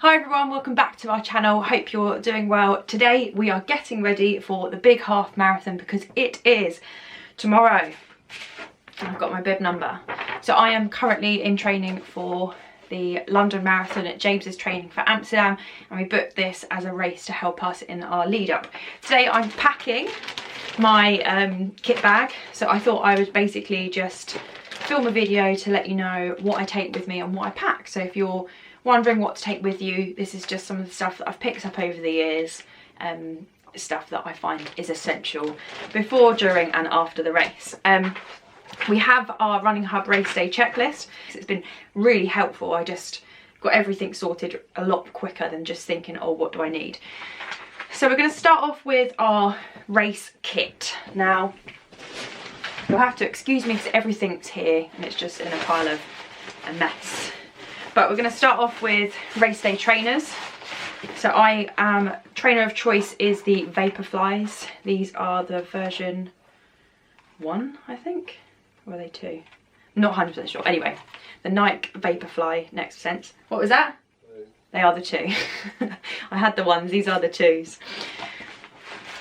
Hi everyone, welcome back to our channel. Hope you're doing well. Today we are getting ready for the big half marathon because it is tomorrow. I've got my bib number. So I am currently in training for the London Marathon. James is training for Amsterdam and we booked this as a race to help us in our lead up. Today I'm packing my kit bag, so I thought I would basically just film a video to let you know what I take with me and what I pack. So if you're wondering what to take with you, this is just some of the stuff that I've picked up over the years, stuff that I find is essential before, during and after the race. We have our Running Hub race day checklist. It's been really helpful. I just got everything sorted a lot quicker than just thinking, oh, what do I need? So we're going to start off with our race kit. Now, you'll have to excuse me because everything's here and it's just in a pile of a mess. But we're going to start off with race day trainers. So trainer of choice is the Vaporflies. These are the version 1, I think. Or are they 2? Not 100% sure. Anyway, the Nike Vaporfly Next Sense. What was that? They are the 2. I had the 1s, these are the 2s.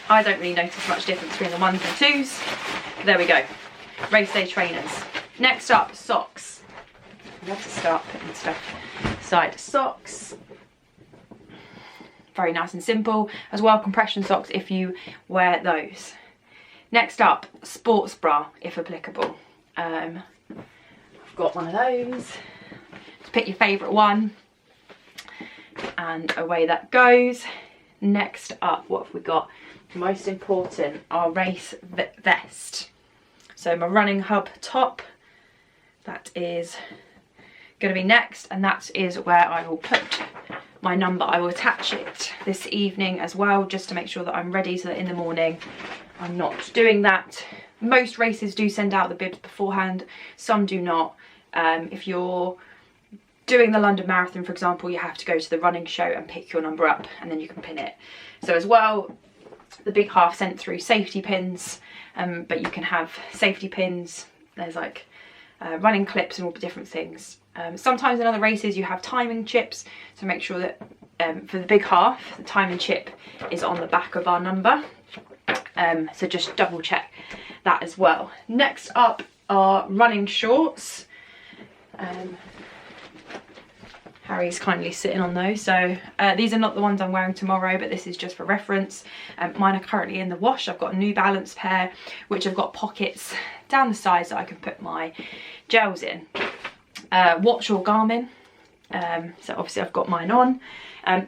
I don't really notice much difference between the 1s and 2s. There we go. Race day trainers. Next up, socks. I have to start putting stuff aside. Socks. Very nice and simple. As well, compression socks if you wear those. Next up, sports bra if applicable. I've got one of those. Just pick your favourite one. And away that goes. Next up, what have we got? Most important, our race vest. So my Running Hub top, that is going to be next, and that is where I will put my number. I will attach it this evening as well, just to make sure that I'm ready, so that in the morning I'm not doing that. Most races do send out the bibs beforehand, some do not. If you're doing the London Marathon, for example, you have to go to the running show and pick your number up and then you can pin it. So as well, the big half sent through safety pins, but you can have safety pins. There's like running clips and all the different things. Sometimes in other races you have timing chips, so make sure that for the big half, the timing chip is on the back of our number. So just double check that as well. Next up are running shorts. Harry's kindly sitting on those, so these are not the ones I'm wearing tomorrow, but this is just for reference. Mine are currently in the wash. I've got a New Balance pair which have got pockets down the sides that I can put my gels in. Watch or Garmin, so obviously I've got mine on.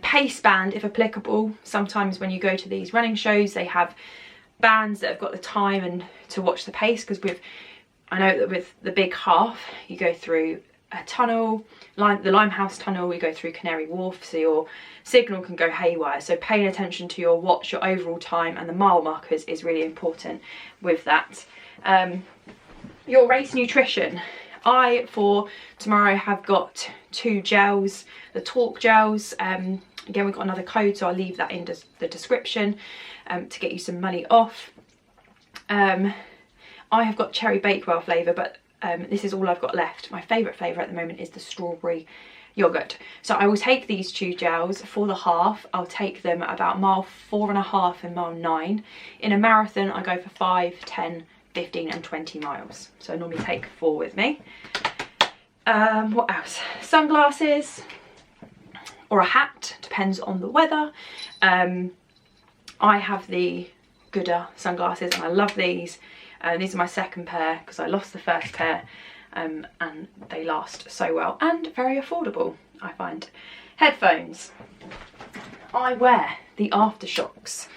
Pace band if applicable. Sometimes when you go to these running shows they have bands that have got the time and to watch the pace, because I know that with the big half you go through a tunnel, the Limehouse tunnel, you go through Canary Wharf, so your signal can go haywire. So paying attention to your watch, your overall time and the mile markers is really important with that. Your race nutrition. For tomorrow have got 2 gels, the Talk gels. Again, we've got another code, so I'll leave that in the description to get you some money off. I have got cherry Bakewell flavour, but this is all I've got left. My favourite flavour at the moment is the strawberry yoghurt. So I will take these 2 gels for the half. I'll take them about mile 4.5 and mile 9. In a marathon, I go for 5, 10, 15 and 20 miles. So I normally take 4 with me. What else? Sunglasses or a hat, depends on the weather. I have the Gooder sunglasses and I love these. These are my second pair because I lost the first pair, and they last so well and very affordable, I find. Headphones. I wear the Aftershocks.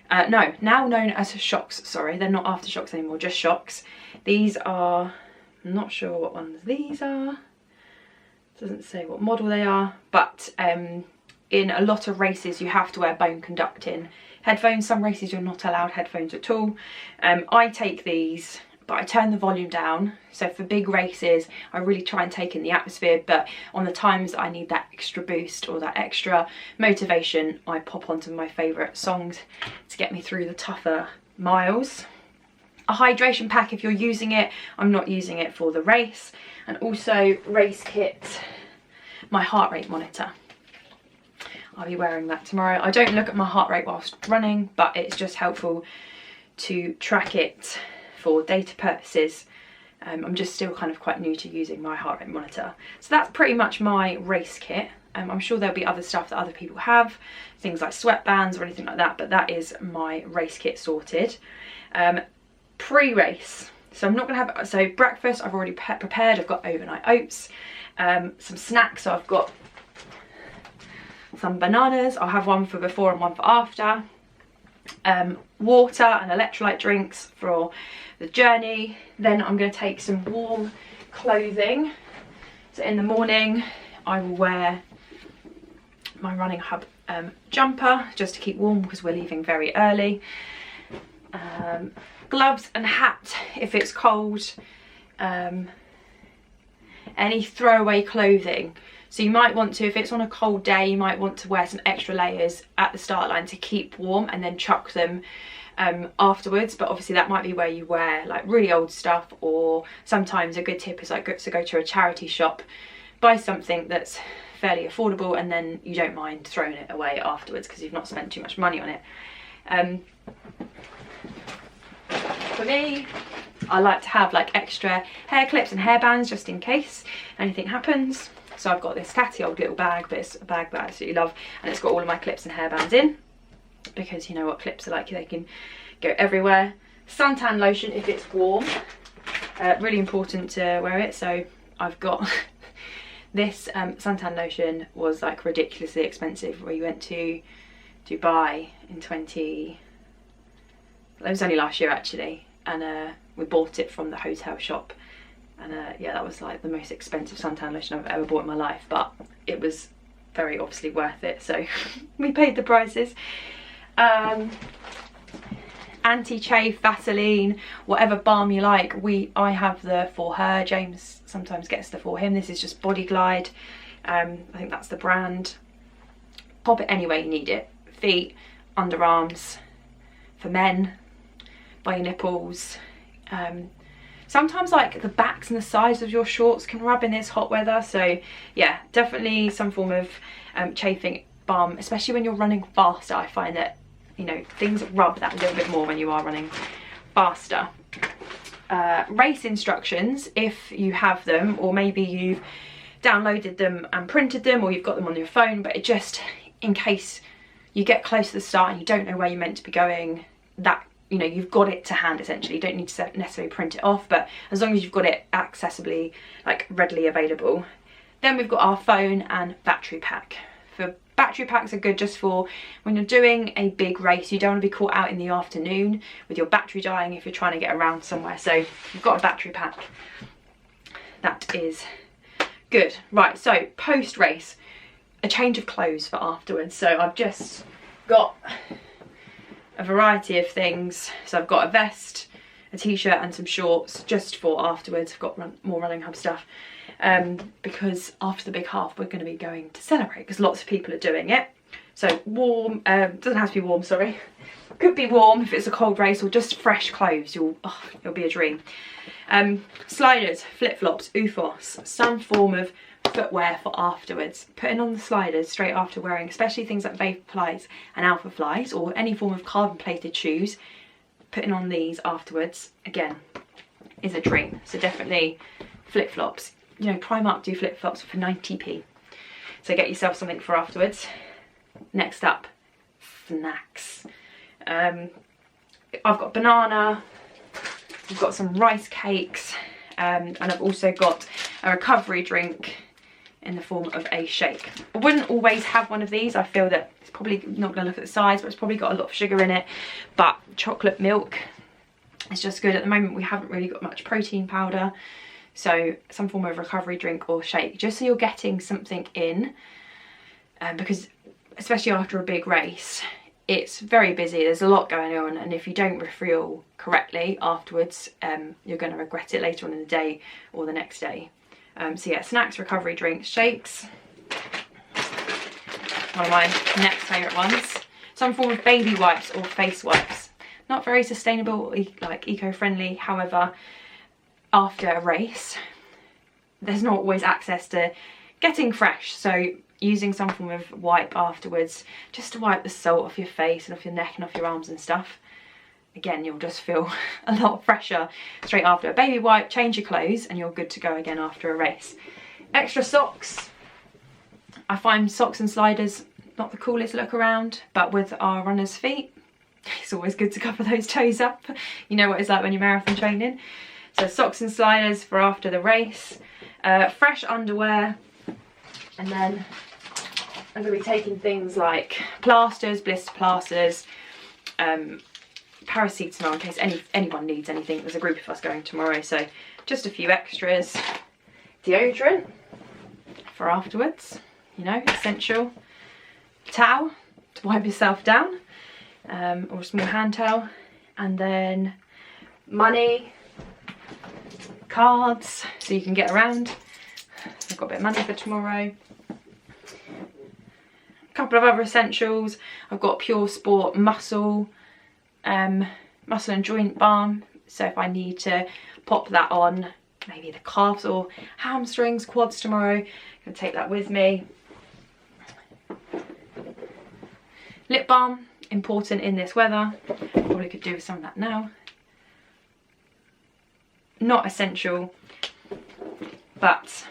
No, now known as Shocks, sorry, they're not Aftershocks anymore, just Shocks. These are, I'm not sure what ones these are. Doesn't say what model they are, but in a lot of races you have to wear bone conducting headphones. Some races you're not allowed headphones at all. I take these, but I turn the volume down. So for big races, I really try and take in the atmosphere, but on the times I need that extra boost or that extra motivation, I pop onto my favourite songs to get me through the tougher miles. A hydration pack if you're using it. I'm not using it for the race. And also race kit, my heart rate monitor. I'll be wearing that tomorrow. I don't look at my heart rate whilst running, but it's just helpful to track it for data purposes. I'm just still kind of quite new to using my heart rate monitor. So that's pretty much my race kit. I'm sure there'll be other stuff that other people have, things like sweatbands or anything like that, but that is my race kit sorted. Pre-race, so I'm not gonna have, so breakfast I've already prepared. I've got overnight oats, some snacks, so I've got some bananas. I'll have one for before and one for after. Water and electrolyte drinks for the journey. Then I'm going to take some warm clothing. So in the morning I will wear my Running Hub jumper just to keep warm because we're leaving very early. Gloves and hat if it's cold. Any throwaway clothing. So you might want to, if it's on a cold day, you might want to wear some extra layers at the start line to keep warm and then chuck them afterwards. But obviously that might be where you wear like really old stuff, or sometimes a good tip is like to go to a charity shop, buy something that's fairly affordable, and then you don't mind throwing it away afterwards because you've not spent too much money on it. For me, I like to have like extra hair clips and hair bands just in case anything happens. So I've got this tatty old little bag, but it's a bag that I absolutely love, and it's got all of my clips and hair bands in, because you know what clips are like, they can go everywhere. Suntan lotion if it's warm, really important to wear it. So I've got this suntan lotion, was like ridiculously expensive. We went to Dubai in it was only last year actually, and we bought it from the hotel shop. And yeah, that was like the most expensive suntan lotion I've ever bought in my life, but it was very obviously worth it, so we paid the prices. Anti-chafe, Vaseline, whatever balm you like. I have the For Her, James sometimes gets the For Him. This is just Body Glide. I think that's the brand. Pop it anywhere you need it. Feet, underarms, for men, by your nipples. Sometimes like the backs and the sides of your shorts can rub in this hot weather, so yeah, definitely some form of chafing balm, especially when you're running faster. I find that, you know, things rub that a little bit more when you are running faster. Race instructions, if you have them, or maybe you've downloaded them and printed them, or you've got them on your phone, but it just, in case you get close to the start and you don't know where you're meant to be going, that, you know, you've got it to hand essentially. You don't need to necessarily print it off, but as long as you've got it accessibly, like readily available. Then we've got our phone and battery pack. Battery packs are good just for when you're doing a big race. You don't want to be caught out in the afternoon with your battery dying if you're trying to get around somewhere. So you've got a battery pack. That is good. Right, so post race, a change of clothes for afterwards. So I've just got a variety of things. So I've got a vest, a t-shirt and some shorts just for afterwards. I've got more Running Hub stuff because after the big half we're going to be going to celebrate because lots of people are doing it. So warm, doesn't have to be warm, sorry. Could be warm if it's a cold race, or just fresh clothes. It'll be a dream. Sliders, flip-flops, OOFOS, some form of footwear for afterwards. Putting on the sliders straight after wearing, especially things like Vaporflies and Alphaflies, or any form of carbon plated shoes, putting on these afterwards, again, is a dream. So definitely flip-flops. You know, Primark do flip-flops for 90p. So get yourself something for afterwards. Next up, snacks. I've got banana, I've got some rice cakes, and I've also got a recovery drink in the form of a shake. I wouldn't always have one of these. I feel that it's probably, not going to look at the size, but it's probably got a lot of sugar in it. But chocolate milk is just good. At the moment we haven't really got much protein powder, so some form of recovery drink or shake, just so you're getting something in, because especially after a big race, it's very busy, there's a lot going on, and if you don't refuel correctly afterwards, you're going to regret it later on in the day or the next day. So yeah, snacks, recovery drinks, shakes. One of my next favourite ones. Some form of baby wipes or face wipes. Not very sustainable, like eco-friendly, however, after a race, there's not always access to getting fresh. So using some form of wipe afterwards, just to wipe the salt off your face and off your neck and off your arms and stuff. Again, you'll just feel a lot fresher straight after. A baby wipe, change your clothes, and you're good to go again after a race. Extra socks. I find socks and sliders not the coolest look around, but with our runners' feet, it's always good to cover those toes up. You know what it's like when you're marathon training. So socks and sliders for after the race. Fresh underwear. And then I'm going to be taking things like plasters, blister plasters, paracetamol in case anyone needs anything. There's a group of us going tomorrow, so just a few extras. Deodorant for afterwards, you know, essential. Towel to wipe yourself down, or a small hand towel. And then money, cards, so you can get around. I've got a bit of money for tomorrow. A couple of other essentials. I've got Pure Sport muscle and joint balm, so if I need to pop that on maybe the calves or hamstrings, quads tomorrow, I'm going to take that with me. Lip balm, important in this weather. Probably could do with some of that now. Not essential, but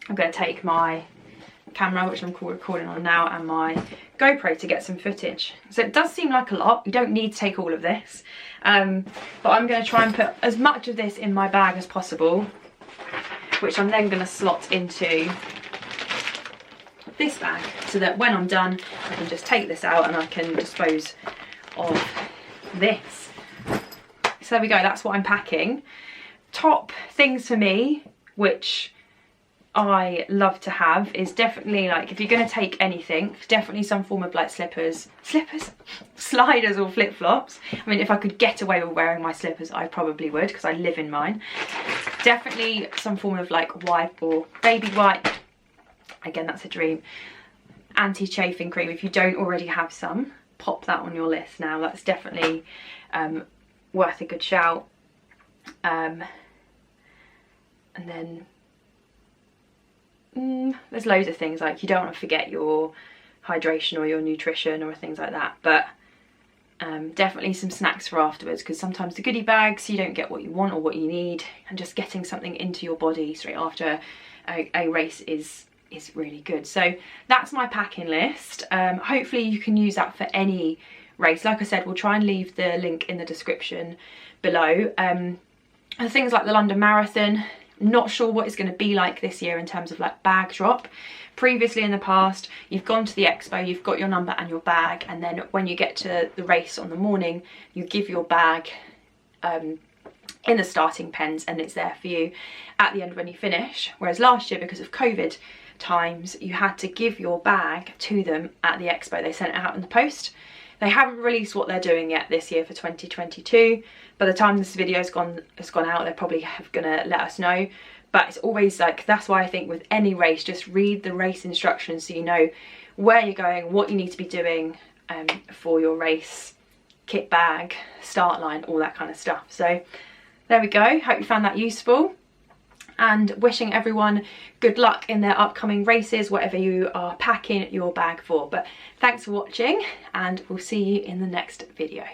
I'm going to take my camera, which I'm recording on now, and my GoPro to get some footage. So it does seem like a lot. You don't need to take all of this, but I'm going to try and put as much of this in my bag as possible, which I'm then going to slot into this bag, so that when I'm done I can just take this out and I can dispose of this. So there we go, that's what I'm packing. Top things for me, which I love to have, is definitely, like, if you're going to take anything, definitely some form of like sliders or flip-flops. I mean, if I could get away with wearing my slippers, I probably would, because I live in mine. Definitely some form of like wipe or baby wipe. Again, that's a dream. Anti-chafing cream, if you don't already have some, pop that on your list now. That's definitely worth a good shout. And then there's loads of things, like you don't want to forget your hydration or your nutrition or things like that, but definitely some snacks for afterwards, because sometimes the goodie bags, you don't get what you want or what you need, and just getting something into your body straight after a race is really good. So that's my packing list. Hopefully you can use that for any race. Like I said, we'll try and leave the link in the description below. Things like the London Marathon, not sure what it's going to be like this year in terms of like bag drop. Previously in the past, you've gone to the expo, you've got your number and your bag, and then when you get to the race on the morning, you give your bag in the starting pens, and it's there for you at the end when you finish. Whereas last year, because of COVID times, you had to give your bag to them at the expo. They sent it out in the post. They haven't released what they're doing yet this year for 2022. By the time this video has gone out, they're probably gonna let us know. But it's always like, that's why I think with any race, just read the race instructions so you know where you're going, what you need to be doing for your race, kit bag, start line, all that kind of stuff. So there we go. Hope you found that useful, and wishing everyone good luck in their upcoming races, whatever you are packing your bag for. But thanks for watching, and we'll see you in the next video.